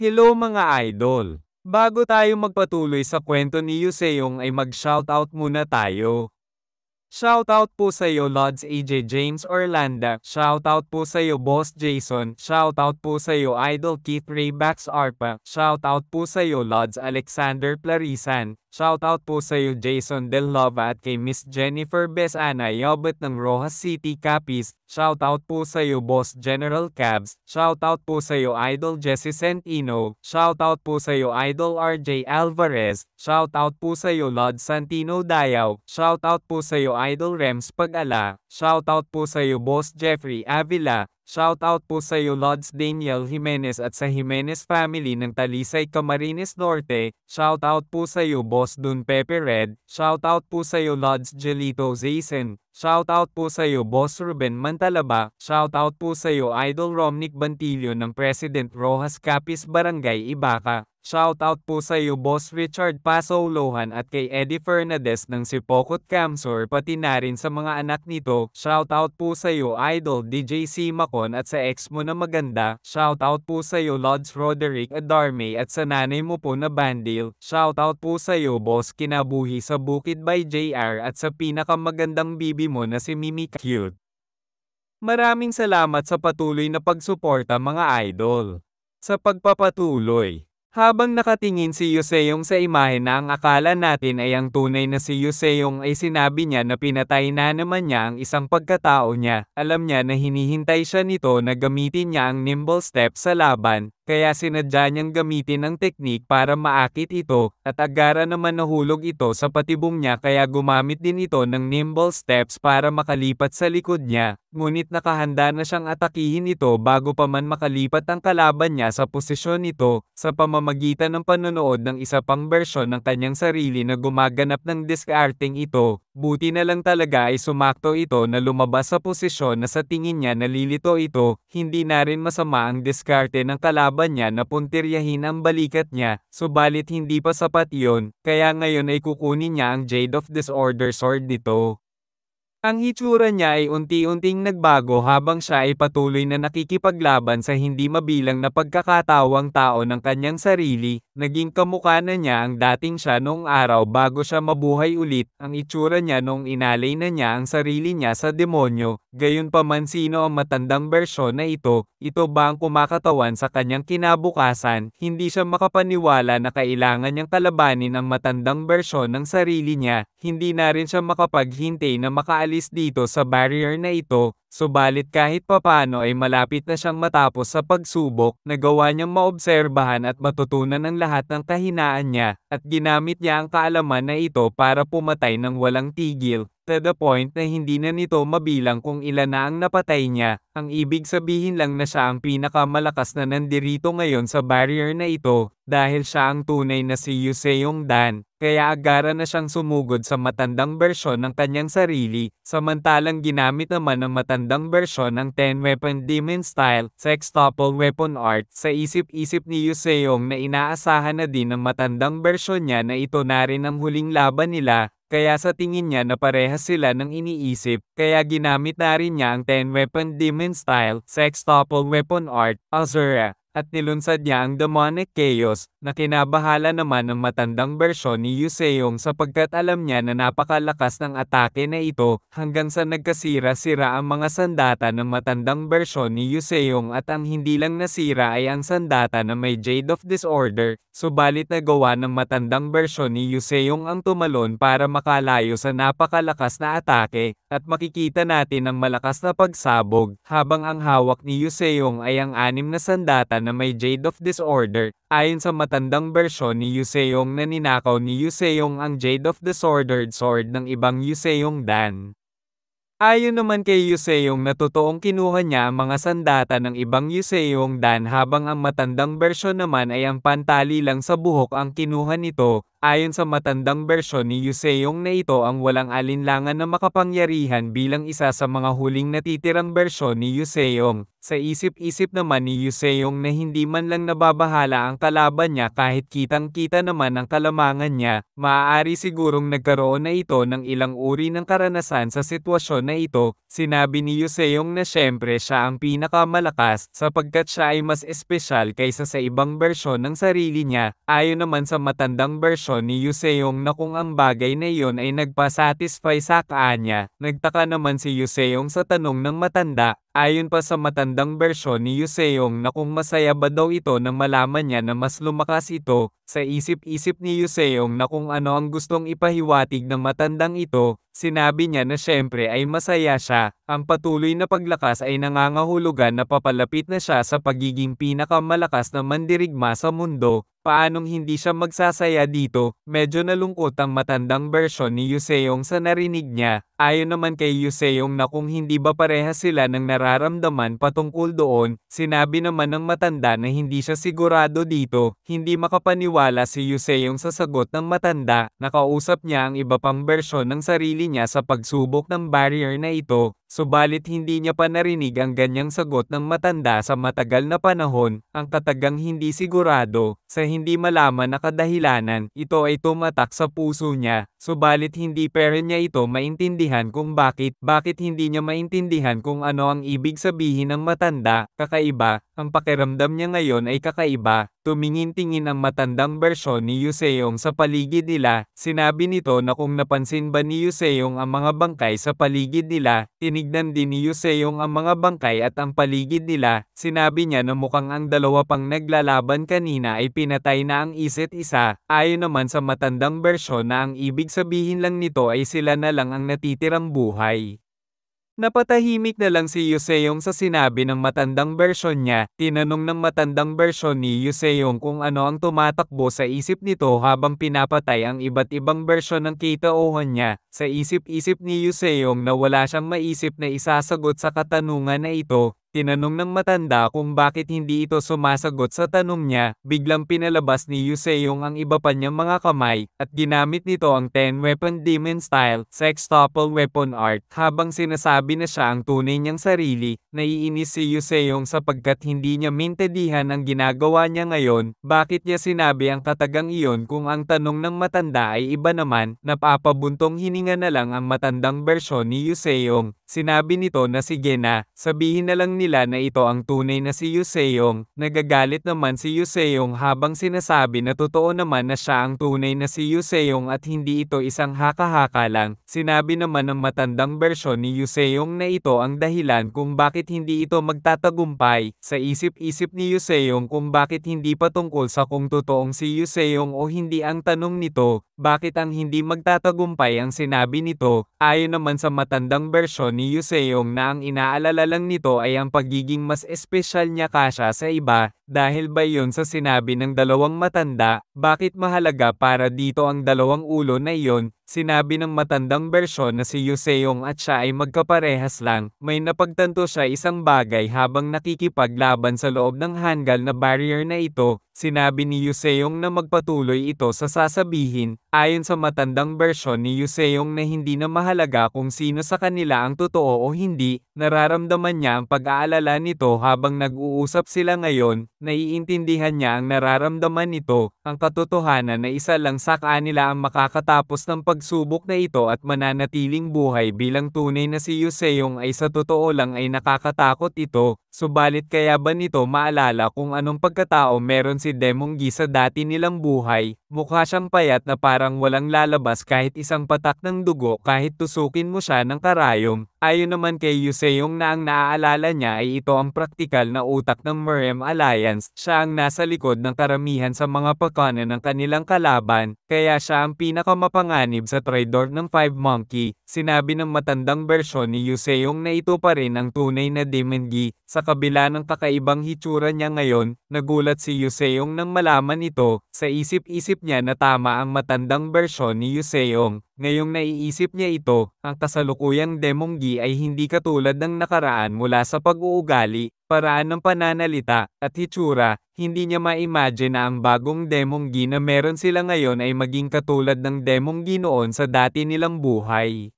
Hello mga idol! Bago tayo magpatuloy sa kwento ni Yuseong ay mag-shoutout muna tayo. Shoutout po sa iyo Lods AJ James Orlando, shoutout po sa iyo Boss Jason, shoutout po sa iyo Idol Keith Raybax Arpa, shoutout po sa iyo Lods Alexander Plarisan, shoutout po sa iyo Jason Del Lova at kay Miss Jennifer Besana Yobet ng Rojas City Capiz, shoutout po sa iyo Boss General Cabs, shoutout po sa iyo Idol Jesse Centino, shoutout po sa iyo Idol RJ Alvarez, shoutout po sa iyo Lods Santino Dayaw, shoutout po sa iyo Idol Rems Pag-ala, shoutout po sa iyo Boss Jeffrey Avila, shoutout po sa iyo Lods Daniel Jimenez at sa Jimenez family ng Talisay Camarines Norte, shoutout po sa iyo Boss Dun Pepe Red, shoutout po sa iyo Lods Jelito Zaisen, shoutout po sa iyo Boss Ruben Mantalaba, shoutout po sa iyo Idol Romnick Bantillo ng President Rojas Capiz Barangay Ibaca, shoutout po sa iyo Boss Richard Paso Lohan at kay Eddie Fernandez ng Sipokot Camsor pati na rin sa mga anak nito, shoutout po sa iyo Idol DJ Simakon at sa ex mo na maganda, shoutout po sa iyo Lods Roderick Adarme at sa nanay mo po na Bandil, shoutout po sa iyo Boss Kinabuhi sa Bukid by JR at sa pinakamagandang bibi mo na si Mimi Cute. Maraming salamat sa patuloy na pagsuporta mga idol. Sa pagpapatuloy, habang nakatingin si Yuseong sa imahe na ang akala natin ay ang tunay na si Yuseong ay sinabi niya na pinatay na naman niya ang isang pagkatao niya. Alam niya na hinihintay siya nito na gamitin niya ang nimble step sa laban, kaya sinadya niyang gamitin ang teknik para maakit ito, at agara naman nahulog ito sa patibong niya kaya gumamit din ito ng nimble steps para makalipat sa likod niya, ngunit nakahanda na siyang atakihin ito bago pa man makalipat ang kalaban niya sa posisyon nito, sa pamamagitan ng panonood ng isa pang bersyon ng kanyang sarili na gumaganap ng diskarting ito. Buti na lang talaga ay sumakto ito na lumabas sa posisyon na sa tingin niya nalilito ito, hindi na rin masama ang diskarte ng kalaban niya na puntiryahin ang balikat niya, subalit hindi pa sapat iyon, kaya ngayon ay kukunin niya ang Jade of Disorder Sword dito. Ang hitsura niya ay unti-unting nagbago habang siya ay patuloy na nakikipaglaban sa hindi mabilang na pagkakatawang tao ng kanyang sarili, naging kamukha na niya ang dating siya noong araw bago siya mabuhay ulit, ang itsura niya noong inalay na niya ang sarili niya sa demonyo, gayunpaman sino ang matandang bersyon na ito ba ang kumakatawan sa kanyang kinabukasan, hindi siya makapaniwala na kailangan niyang kalabanin ang matandang bersyon ng sarili niya, hindi na rin siya makapaghintay na makaalis dito sa barrier na ito, subalit kahit papano ay malapit na siyang matapos sa pagsubok, nagawa niyang maobserbahan at matutunan ang lahat ng kahinaan niya, at ginamit niya ang kaalaman na ito para pumatay ng walang tigil, to the point na hindi na nito mabilang kung ilan na ang napatay niya, ang ibig sabihin lang na siya ang pinakamalakas na nandirito ngayon sa barrier na ito, dahil siya ang tunay na si Yuseong Dan. Kaya agara na siyang sumugod sa matandang bersyon ng kanyang sarili, samantalang ginamit naman ng matandang bersyon ng 10-weapon demon style, sextuple weapon art, sa isip-isip ni Yuseong na inaasahan na din ng matandang bersyon niya na ito na rin ang huling laban nila, kaya sa tingin niya na parehas sila ng iniisip, kaya ginamit na rin niya ang 10-weapon demon style, sextuple weapon art, Azura, at nilunsad niya ang demonic chaos, na kinabahala naman ng matandang bersyon ni Yuseong sapagkat alam niya na napakalakas ng atake na ito, hanggang sa nagkasira-sira ang mga sandata ng matandang bersyon ni Yuseong at ang hindi lang nasira ay ang sandata na may Jade of Disorder, subalit nagawa ng matandang bersyon ni Yuseong ang tumalon para makalayo sa napakalakas na atake, at makikita natin ang malakas na pagsabog, habang ang hawak ni Yuseong ay ang 6 na sandata na may Jade of Disorder. Ayon sa matandang bersyon ni Yuseong na ninakaw ni Yuseong ang Jade of Disordered Sword ng ibang Yuseong Dan. Ayon naman kay Yuseong na totoong kinuha niya ang mga sandata ng ibang Yuseong Dan habang ang matandang bersyon naman ay ang pantali lang sa buhok ang kinuha nito. Ayon sa matandang bersyon ni Yuseong na ito ang walang alinlangan na makapangyarihan bilang isa sa mga huling natitirang bersyon ni Yuseong. Sa isip-isip naman ni Yuseong na hindi man lang nababahala ang kalaban niya kahit kitang-kita naman ang kalamangan niya, maaari sigurong nagkaroon na ito ng ilang uri ng karanasan sa sitwasyon bersyon na ito, sinabi ni Yuseong na syempre siya ang pinakamalakas sapagkat siya ay mas espesyal kaysa sa ibang bersyon ng sarili niya. Ayon naman sa matandang bersyon ni Yuseong na kung ang bagay na iyon ay nagpa-satisfy sa kanya, nagtaka naman si Yuseong sa tanong ng matanda. Ayon pa sa matandang bersyon ni Yuseong na kung masaya ba daw ito nang malaman niya na mas lumakas ito, sa isip-isip ni Yuseong na kung ano ang gustong ipahiwatig ng matandang ito, sinabi niya na syempre ay masaya siya. Ang patuloy na paglakas ay nangangahulugan na papalapit na siya sa pagiging pinakamalakas na mandirigma sa mundo. Paanong hindi siya magsasaya dito? Medyo nalungkot ang matandang bersyon ni Yuseong sa narinig niya. Ayon naman kay Yuseong na kung hindi ba parehas sila ng nararamdaman patungkol doon, sinabi naman ng matanda na hindi siya sigurado dito. Hindi makapaniwala si Yuseong sa sagot ng matanda. Nakausap niya ang iba pang bersyon ng sarili niya sa pagsubok ng barrier na ito. Subalit hindi niya pa narinig ang ganyang sagot ng matanda sa matagal na panahon, ang katagang hindi sigurado, sa hindi malaman na kadahilanan, ito ay tumatak sa puso niya, subalit hindi pero niya ito maintindihan kung bakit hindi niya maintindihan kung ano ang ibig sabihin ng matanda, kakaiba, ang pakiramdam niya ngayon ay kakaiba. Tumingin-tingin ang matandang bersyon ni Yuseong sa paligid nila, sinabi nito na kung napansin ba ni Yuseong ang mga bangkay sa paligid nila, tinignan din ni Yuseong ang mga bangkay at ang paligid nila, sinabi niya na mukhang ang dalawa pang naglalaban kanina ay pinatay na ang isa't isa, ayon naman sa matandang bersyon na ang ibig sabihin lang nito ay sila na lang ang natitirang buhay. Napatahimik na lang si Yuseong sa sinabi ng matandang bersyon niya. Tinanong ng matandang bersyon ni Yuseong kung ano ang tumatakbo sa isip nito habang pinapatay ang iba't ibang bersyon ng kitauhan niya. Sa isip-isip ni Yuseong na wala siyang maisip na isasagot sa katanungan na ito. Tinanong ng matanda kung bakit hindi ito sumasagot sa tanong niya, biglang pinalabas ni Yuseong ang iba pa niyang mga kamay, at ginamit nito ang 10-weapon demon style, sextuple weapon art, habang sinasabi na siya ang tunay niyang sarili. Naiinis si Yuseong sapagkat hindi niya maintindihan ang ginagawa niya ngayon, bakit niya sinabi ang katagang iyon kung ang tanong ng matanda ay iba naman, napapabuntong hininga na lang ang matandang bersyon ni Yuseong. Sinabi nito na sige na, sabihin na lang nila na ito ang tunay na si Yuseong. Nagagalit naman si Yuseong habang sinasabi na totoo naman na siya ang tunay na si Yuseong at hindi ito isang haka-haka lang. Sinabi naman ng matandang bersyon ni Yuseong na ito ang dahilan kung bakit hindi ito magtatagumpay. Sa isip-isip ni Yuseong kung bakit hindi patungkol sa kung totoong si Yuseong o hindi ang tanong nito, bakit ang hindi magtatagumpay ang sinabi nito. Ayon naman sa matandang bersyon ni Yuseong na ang inaalala lang nito ay ang pagiging mas espesyal niya kaysa sa iba, dahil ba yun sa sinabi ng dalawang matanda, bakit mahalaga para dito ang dalawang ulo na iyon, sinabi ng matandang bersyon na si Yuseong at siya ay magkaparehas lang, may napagtanto siya isang bagay habang nakikipaglaban sa loob ng hanggal na barrier na ito. Sinabi ni Yuseong na magpatuloy ito sa sasabihin, ayon sa matandang bersyon ni Yuseong na hindi na mahalaga kung sino sa kanila ang totoo o hindi, nararamdaman niya ang pag-aalala nito habang nag-uusap sila ngayon, naiintindihan niya ang nararamdaman nito, ang katotohanan na isa lang sa kanila ang makakatapos ng pagsubok na ito at mananatiling buhay bilang tunay na si Yuseong ay sa totoo lang ay nakakatakot ito. Subalit kaya ba nito maalala kung anong pagkatao meron si Demonggi sa dati nilang buhay? Mukha siyang payat na parang walang lalabas kahit isang patak ng dugo kahit tusukin mo siya ng karayom. Ayon naman kay Yuseong na ang naaalala niya ay ito ang praktikal na utak ng Merem Alliance. Siya ang nasa likod ng karamihan sa mga pagkanan ng kanilang kalaban, kaya siya ang pinakamapanganib sa traidor ng Five Monkey. Sinabi ng matandang bersyon ni Yuseong na ito pa rin ang tunay na Demonggi. Sa kabila ng kakaibang hitsura niya ngayon, nagulat si Yuseong nang malaman ito. Sa isip-isip niya na tama ang matandang bersyon ni Yuseong. Ngayong naiisip niya ito, ang kasalukuyang Demonggi ay hindi katulad ng nakaraan mula sa pag-uugali, paraan ng pananalita, at hitsura. Hindi niya ma-imagine na ang bagong Demonggi na meron sila ngayon ay maging katulad ng Demonggi noon sa dati nilang buhay.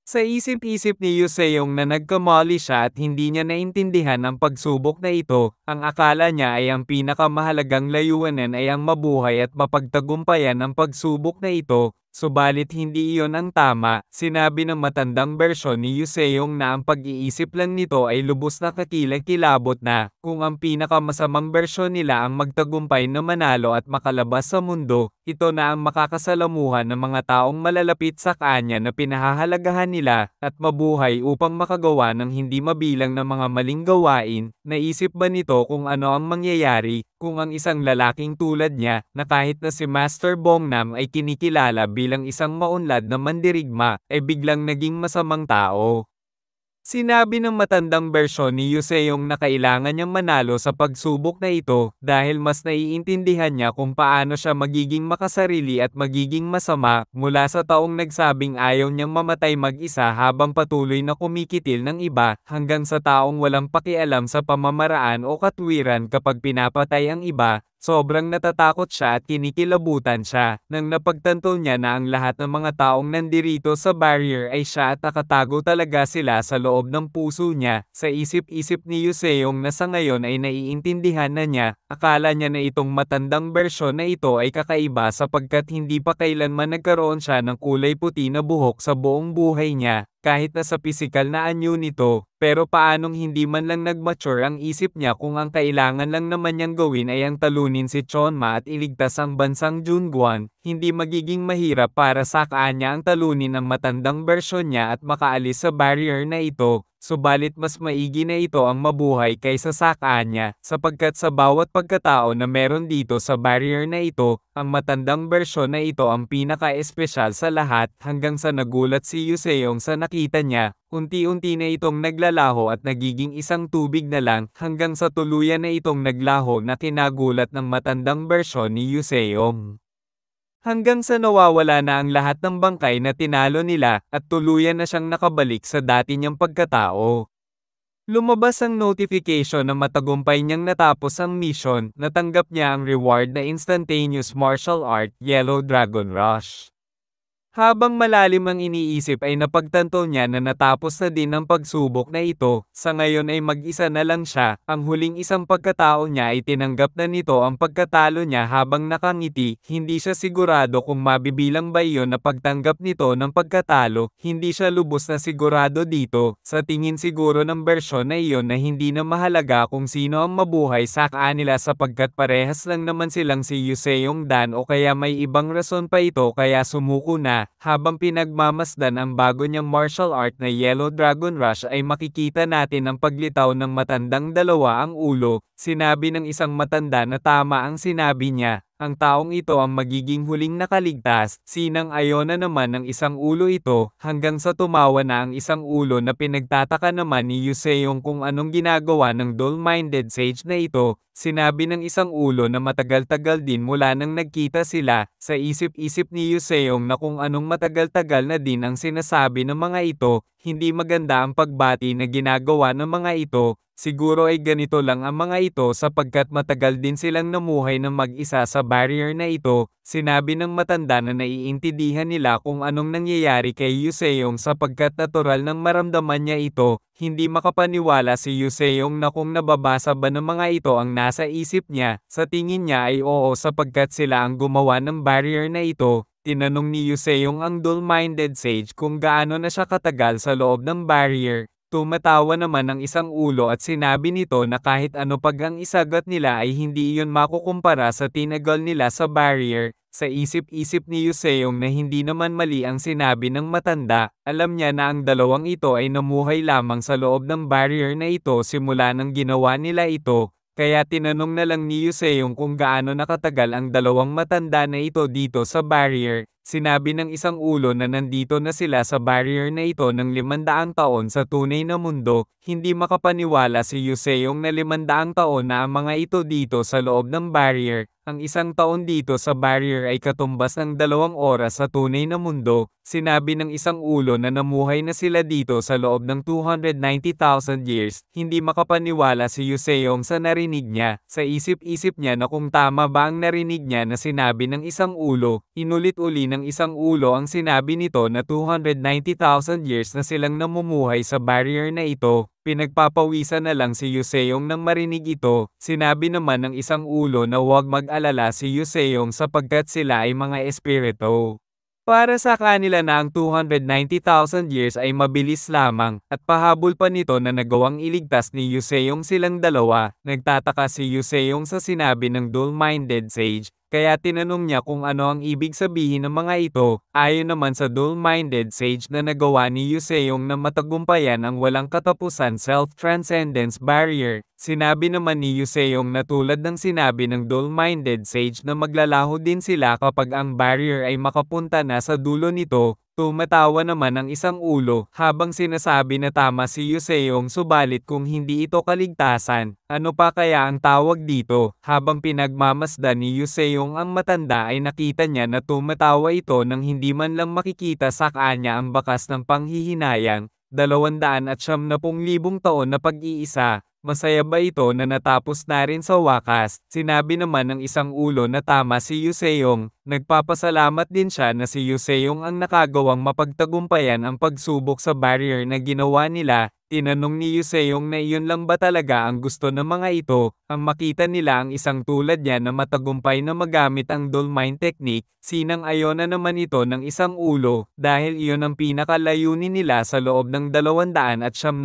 Sa isip-isip ni Yuseong na nagkamali siya at hindi niya naintindihan ang pagsubok na ito, ang akala niya ay ang pinakamahalagang layuanan ay ang mabuhay at mapagtagumpayan ang pagsubok na ito, Subalit hindi iyon ang tama, sinabi ng matandang bersyon ni Yuseong na ang pag-iisip lang nito ay lubos na kakilakilabot na, kung ang pinakamasamang bersyon nila ang magtagumpay na manalo at makalabas sa mundo, ito na ang makakasalamuhan ng mga taong malalapit sa kanya na pinahahalagahan nila, at mabuhay upang makagawa ng hindi mabilang na mga maling gawain. Naisip ba nito kung ano ang mangyayari, kung ang isang lalaking tulad niya, na kahit na si Master Bongnam ay kinikilala bilang isang maunlad na mandirigma, ay biglang naging masamang tao? Sinabi ng matandang bersyon ni Yuseong na kailangan niyang manalo sa pagsubok na ito dahil mas naiintindihan niya kung paano siya magiging makasarili at magiging masama mula sa taong nagsabing ayaw niyang mamatay mag-isa habang patuloy na kumikitil ng iba hanggang sa taong walang pakialam sa pamamaraan o katwiran kapag pinapatay ang iba. Sobrang natatakot siya at kinikilabutan siya nang napagtanto niya na ang lahat ng mga taong nandirito sa barrier ay siya at nakatago talaga sila sa loob ng puso niya. Sa isip-isip ni Yuseong na sa ngayon ay naiintindihan na niya, akala niya na itong matandang bersyon na ito ay kakaiba sapagkat hindi pa kailanman nagkaroon siya ng kulay puti na buhok sa buong buhay niya. Kahit na sa pisikal na anyo nito, pero paanong hindi man lang nag-mature ang isip niya kung ang kailangan lang naman niyang gawin ay ang talunin si Chonma at iligtas ang bansang Junguan, hindi magiging mahirap para sa kanya ang talunin ang matandang bersyon niya at makaalis sa barrier na ito. Subalit mas maigi na ito ang mabuhay kaysa sa kanya, sapagkat sa bawat pagkatao na meron dito sa barrier na ito, ang matandang bersyon na ito ang pinaka-espesyal sa lahat hanggang sa nagulat si Yuseong sa nakita niya, unti-unti na itong naglalaho at nagiging isang tubig na lang hanggang sa tuluyan na itong naglaho na kinagulat ng matandang bersyon ni Yuseong. Hanggang sa nawawala na ang lahat ng bangkay na tinalo nila at tuluyan na siyang nakabalik sa dati niyang pagkatao. Lumabas ang notification na matagumpay niyang natapos ang mission, natanggap niya ang reward na Instantaneous Martial Art Yellow Dragon Rush. Habang malalim ang iniisip ay napagtanto niya na natapos na din ang pagsubok na ito, sa ngayon ay mag-isa na lang siya, ang huling isang pagkatao niya ay tinanggap na nito ang pagkatalo niya habang nakangiti, hindi siya sigurado kung mabibilang ba iyon na pagtanggap nito ng pagkatalo, hindi siya lubos na sigurado dito, sa tingin siguro ng bersyon na iyon na hindi na mahalaga kung sino ang mabuhay sa kanila sapagkat parehas lang naman silang si Yuseong Dan o kaya may ibang rason pa ito kaya sumuko na. Habang pinagmamasdan ang bago niyang martial art na Yellow Dragon Rush ay makikita natin ang paglitaw ng matandang dalawa ang ulo, sinabi ng isang matanda na tama ang sinabi niya. Ang taong ito ang magiging huling nakaligtas, sinang-ayon na naman ng isang ulo ito, hanggang sa tumawa na ang isang ulo na pinagtataka naman ni Yuseong kung anong ginagawa ng dull-minded sage na ito, sinabi ng isang ulo na matagal-tagal din mula nang nagkita sila, sa isip-isip ni Yuseong na kung anong matagal-tagal na din ang sinasabi ng mga ito, hindi maganda ang pagbati na ginagawa ng mga ito. Siguro ay ganito lang ang mga ito sapagkat matagal din silang namuhay ng mag-isa sa barrier na ito, sinabi ng matanda na naiintindihan nila kung anong nangyayari kay Yuseong sapagkat natural nang maramdaman niya ito, hindi makapaniwala si Yuseong na kung nababasa ba ng mga ito ang nasa isip niya, sa tingin niya ay oo sapagkat sila ang gumawa ng barrier na ito. Tinanong ni Yuseong ang dull-minded sage kung gaano na siya katagal sa loob ng barrier. Tumatawa naman ang isang ulo at sinabi nito na kahit ano pag ang isagot nila ay hindi iyon makukumpara sa tinagal nila sa barrier. Sa isip-isip ni Yuseong na hindi naman mali ang sinabi ng matanda, alam niya na ang dalawang ito ay namuhay lamang sa loob ng barrier na ito simula nang ginawa nila ito. Kaya tinanong na lang ni Yuseong kung gaano nakatagal ang dalawang matanda na ito dito sa barrier. Sinabi ng isang ulo na nandito na sila sa barrier na ito ng 500 taon sa tunay na mundo, hindi makapaniwala si Yuseong na 500 taon na ang mga ito dito sa loob ng barrier. Ang isang taon dito sa barrier ay katumbas ng 2 oras sa tunay na mundo. Sinabi ng isang ulo na namuhay na sila dito sa loob ng 290,000 years. Hindi makapaniwala si Yuseong sa narinig niya. Sa isip-isip niya na kung tama ba ang narinig niya na sinabi ng isang ulo, inulit-uli ng isang ulo ang sinabi nito na 290,000 years na silang namumuhay sa barrier na ito. Pinagpapawisan na lang si Yuseong nang marinig ito. Sinabi naman ng isang ulo na huwag mag-alala si Yuseong sapagkat sila ay mga espiritu. Para sa kanila na ang 290,000 years ay mabilis lamang, at pahabol pa nito na nagawang iligtas ni Joseon silang dalawa. Nagtataka si Joseon sa sinabi ng dual-minded sage, kaya tinanong niya kung ano ang ibig sabihin ng mga ito. Ayon naman sa dual-minded sage na nagawa ni Joseon na matagumpayan ang walang katapusan self-transcendence barrier. Sinabi naman ni Joseon na tulad ng sinabi ng dual-minded sage na maglalaho din sila kapag ang barrier ay makapunta na sa dulo nito. Tumatawa naman ang isang ulo habang sinasabi na tama si Joseon, subalit kung hindi ito kaligtasan, ano pa kaya ang tawag dito? Habang pinagmamasdan ni Joseon ang matanda ay nakita niya na tumatawa ito nang hindi man lang makikita sa kanya ang bakas ng panghihinayang. 270,000 taon na pag-iisa. Masaya ba ito na natapos na rin sa wakas? Sinabi naman ng isang ulo na tama si Joseon. Nagpapasalamat din siya na si Joseon ang nakagawang mapagtagumpayan ang pagsubok sa barrier na ginawa nila. Tinanong ni Joseon na iyon lang ba talaga ang gusto ng mga ito, ang makita nila ang isang tulad niya na matagumpay na magamit ang Dolmine technique. Sinang-ayon na naman ito ng isang ulo, dahil iyon ang pinakalayunin nila sa loob ng 270,000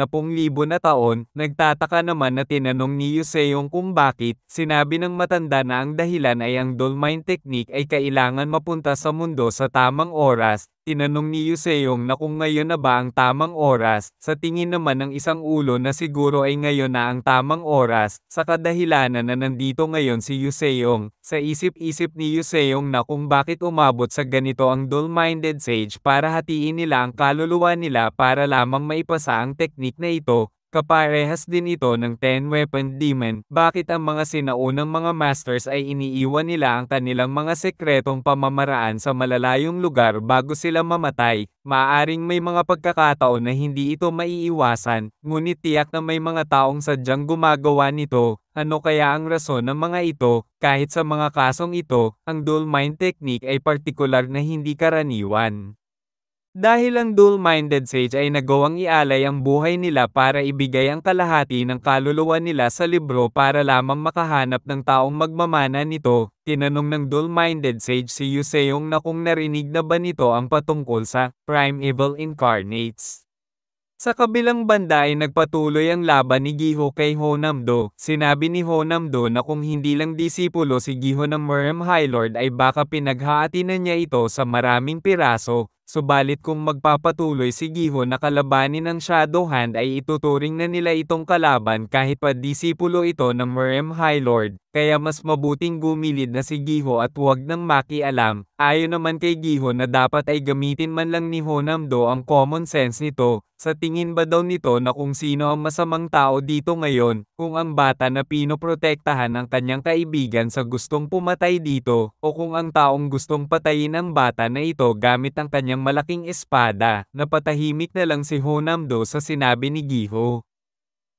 na taon. Nagtataka naman na tinanong ni Joseon kung bakit. Sinabi ng matanda na ang dahilan ay ang Dolmine technique ay kailangan mapunta sa mundo sa tamang oras. Tinanong ni Joseon na kung ngayon na ba ang tamang oras. Sa tingin naman ng isang ulo na siguro ay ngayon na ang tamang oras, sa kadahilanan na nandito ngayon si Joseon. Sa isip-isip ni Joseon na kung bakit umabot sa ganito ang dual-minded sage para hatiin nila ang kaluluwa nila para lamang maipasa ang teknik na ito. Kaparehas din ito ng 10-weapon demon. Bakit ang mga sinaunang mga masters ay iniiwan nila ang kanilang mga sekretong pamamaraan sa malalayong lugar bago sila mamatay? Maaaring may mga pagkakataon na hindi ito maiiwasan, ngunit tiyak na may mga taong sadyang gumagawa nito. Ano kaya ang rason ng mga ito? Kahit sa mga kasong ito, ang dual mind technique ay partikular na hindi karaniwan. Dahil ang dual-minded sage ay nagawang ialay ang buhay nila para ibigay ang kalahati ng kaluluwa nila sa libro para lamang makahanap ng taong magmamana nito. Tinanong ng dual-minded sage si Joseon na kung narinig na ba nito ang patungkol sa primeval incarnates. Sa kabilang banda ay nagpatuloy ang laban ni Giho kay Honamdo. Sinabi ni Honamdo na kung hindi lang disipulo si Giho ng Merem High Lord ay baka pinaghaatinan niya ito sa maraming piraso. Subalit kung magpapatuloy si Giho na kalabanin ng Shadow Hand ay ituturing na nila itong kalaban kahit pa disipulo ito ng Merem High Lord. Kaya mas mabuting gumilid na si Giho at huwag nang makialam. Ayon naman kay Giho na dapat ay gamitin man lang ni Honamdo ang common sense nito. Sa tingin ba daw nito na kung sino ang masamang tao dito ngayon, kung ang bata na pinoprotektahan ng kanyang kaibigan sa gustong pumatay dito, o kung ang taong gustong patayin ang bata na ito gamit ang kanyang malaking espada? Napatahimik na lang si Honamdo sa sinabi ni Giho.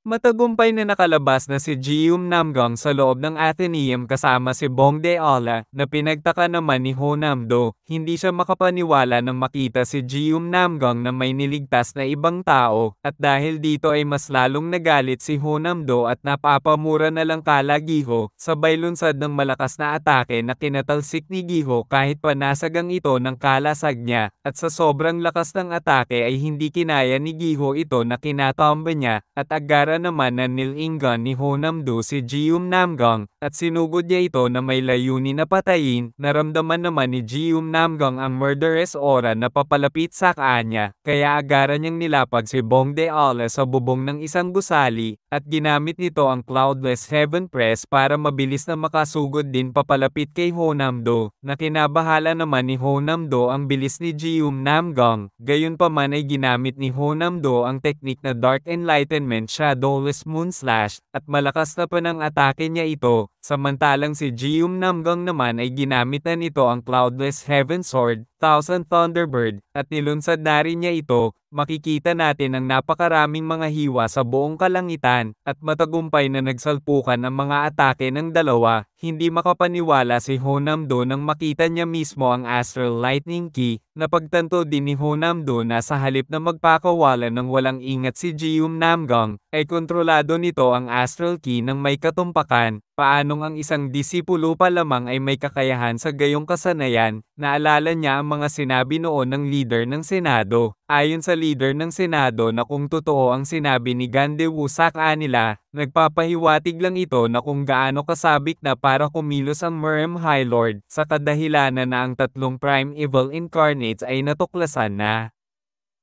Matagumpay na nakalabas na si Jeum Namgang sa loob ng Athenaeum kasama si Bongde Ala, na pinagtaka naman ni Honamdo. Hindi siya makapaniwala nang makita si Jeum Namgang na may niligtas na ibang tao, at dahil dito ay mas lalong nagalit si Honamdo at napapamura na lang kala Giho, sabay lunsad ng malakas na atake na kinatalsik ni Giho kahit panasagang ito ng kalasag niya, at sa sobrang lakas ng atake ay hindi kinaya ni Giho ito na kinatamba niya, at agara naman na nilinggan ni Honamdo si Jeum Namgang, at sinugod niya ito na may layunin na patayin. Naramdaman naman ni Jeum Namgang ang murderous aura na papalapit sa kanya, kaya agara niyang nilapag si Bongde Ala sa bubong ng isang gusali, at ginamit nito ang Cloudless Heaven Press para mabilis na makasugod din papalapit kay Honamdo. Nakinabahala naman ni Honamdo ang bilis ni Jeum Namgang, gayunpaman ay ginamit ni Honamdo ang teknik na Dark Enlightenment Shadowless Moonslash, at malakas na panang-atake niya ito. Samantalang si Jeum Namgang naman ay ginamit na nito ang Cloudless Heaven Sword, Thousand Thunderbird, at nilunsad na rin niya ito. Makikita natin ang napakaraming mga hiwa sa buong kalangitan, at matagumpay na nagsalpukan ang mga atake ng dalawa. Hindi makapaniwala si Honamdo nang makita niya mismo ang Astral Lightning Key. Napagtanto din ni Honamdo na sa halip na magpakawalan ng walang ingat si Geum Namgung, ay kontrolado nito ang Astral Key ng may katumpakan. Paanong ang isang disipulo pa lamang ay may kakayahan sa gayong kasanayan? Naalala niya ang mga sinabi noon ng leader ng Senado. Ayon sa leader ng Senado na kung totoo ang sinabi ni Gandewu sa kanila, nagpapahiwatig lang ito na kung gaano kasabik na para kumilos ang Merem High Lord sa kadahilanan na ang tatlong Prime Evil Incarnates ay natuklasan na.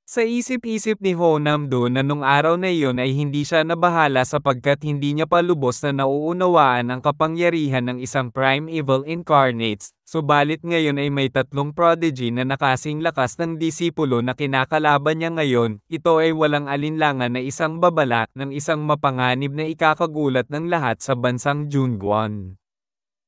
Sa isip-isip ni Honamdo na nung araw na iyon ay hindi siya nabahala sapagkat hindi niya pa lubos na nauunawaan ang kapangyarihan ng isang Prime Evil Incarnates, subalit ngayon ay may tatlong prodigy na nakasing lakas ng disipulo na kinakalaban niya ngayon. Ito ay walang alinlangan na isang babala ng isang mapanganib na ikakagulat ng lahat sa bansang Junguan.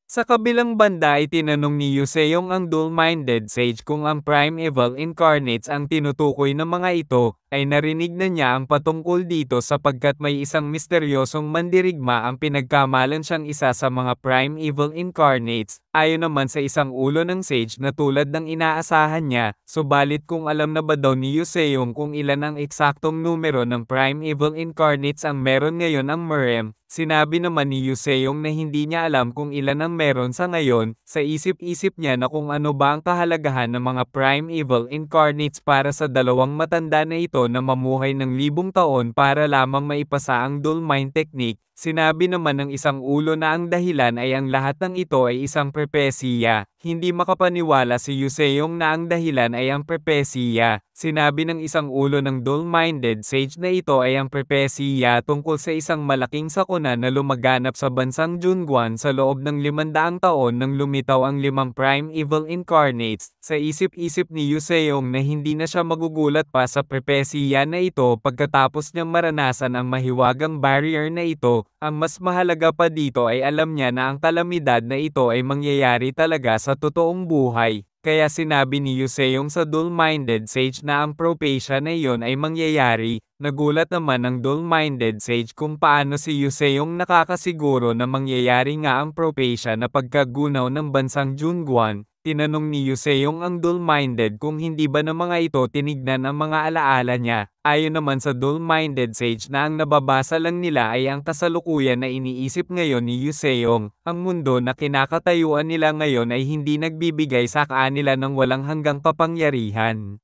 Sa kabilang banda ay tinanong ni Yuseong ang dual-minded sage kung ang Prime Evil Incarnates ang tinutukoy ng mga ito, ay narinig na niya ang patungkol dito sapagkat may isang misteryosong mandirigma ang pinagkamalan siyang isa sa mga Prime Evil Incarnates, ayon naman sa isang ulo ng sage na tulad ng inaasahan niya, subalit kung alam na ba daw ni Yuseong kung ilan ang eksaktong numero ng Prime Evil Incarnates ang meron ngayon ang Merem. Sinabi naman ni Yuseong na hindi niya alam kung ilan ang meron sa ngayon, sa isip-isip niya na kung ano ba ang kahalagahan ng mga Prime Evil Incarnates para sa dalawang matanda na ito na mamuhay ng 1,000 taon para lamang maipasa ang Dual Mind Technique. Sinabi naman ng isang ulo na ang dahilan ay ang lahat ng ito ay isang prepesiya. Hindi makapaniwala si Yuseong na ang dahilan ay ang prepesiya. Sinabi ng isang ulo ng dual-minded sage na ito ay ang prepesiya tungkol sa isang malaking sakuna na lumaganap sa bansang Junguan sa loob ng 500 taon nang lumitaw ang 5 Prime Evil Incarnates. Sa isip-isip ni Yuseong na hindi na siya magugulat pa sa prepesiya na ito pagkatapos niyang maranasan ang mahiwagang barrier na ito. Ang mas mahalaga pa dito ay alam niya na ang kalamidad na ito ay mangyayari talaga sa totoong buhay. Kaya sinabi ni Yuseong sa dual-minded sage na ang propecia na iyon ay mangyayari. Nagulat naman ang dual-minded sage kung paano si Yuseong nakakasiguro na mangyayari nga ang propecia na pagkagunaw ng bansang Junguan. Tinanong ni Yuseong ang dual-minded kung hindi ba ng mga ito tinignan ang mga alaala niya. Ayon naman sa dual-minded sage na ang nababasa lang nila ay ang kasalukuyan na iniisip ngayon ni Yuseong. Ang mundo na kinakatayuan nila ngayon ay hindi nagbibigay sa kanila ng walang hanggang kapangyarihan.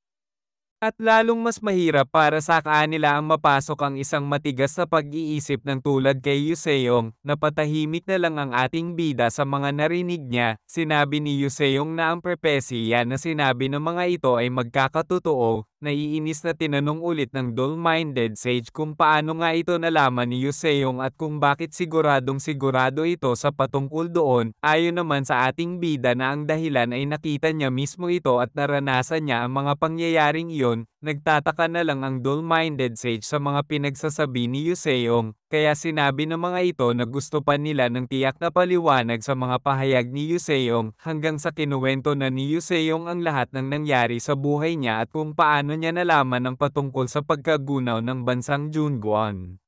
At lalong mas mahirap para sa kanila ang mapasok ang isang matigas na pag-iisip ng tulad kay Yuseong. Napatahimik na lang ang ating bida sa mga narinig niya. Sinabi ni Yuseong na ang prepesiya na sinabi ng mga ito ay magkakatotoo. Naiinis na tinanong ulit ng dual-minded sage kung paano nga ito nalaman ni Yuseong at kung bakit siguradong sigurado ito sa patungkol doon. Ayon naman sa ating bida na ang dahilan ay nakita niya mismo ito at naranasan niya ang mga pangyayaring iyon. Nagtataka na lang ang dual-minded sage sa mga pinagsasabi ni Yuseong. Kaya sinabi ng mga ito na gusto pa nila ng tiyak na paliwanag sa mga pahayag ni Yuseong hanggang sa kinuwento na ni Yuseong ang lahat ng nangyari sa buhay niya at kung paano niya nalaman ang patungkol sa pagkagunaw ng bansang Junguan.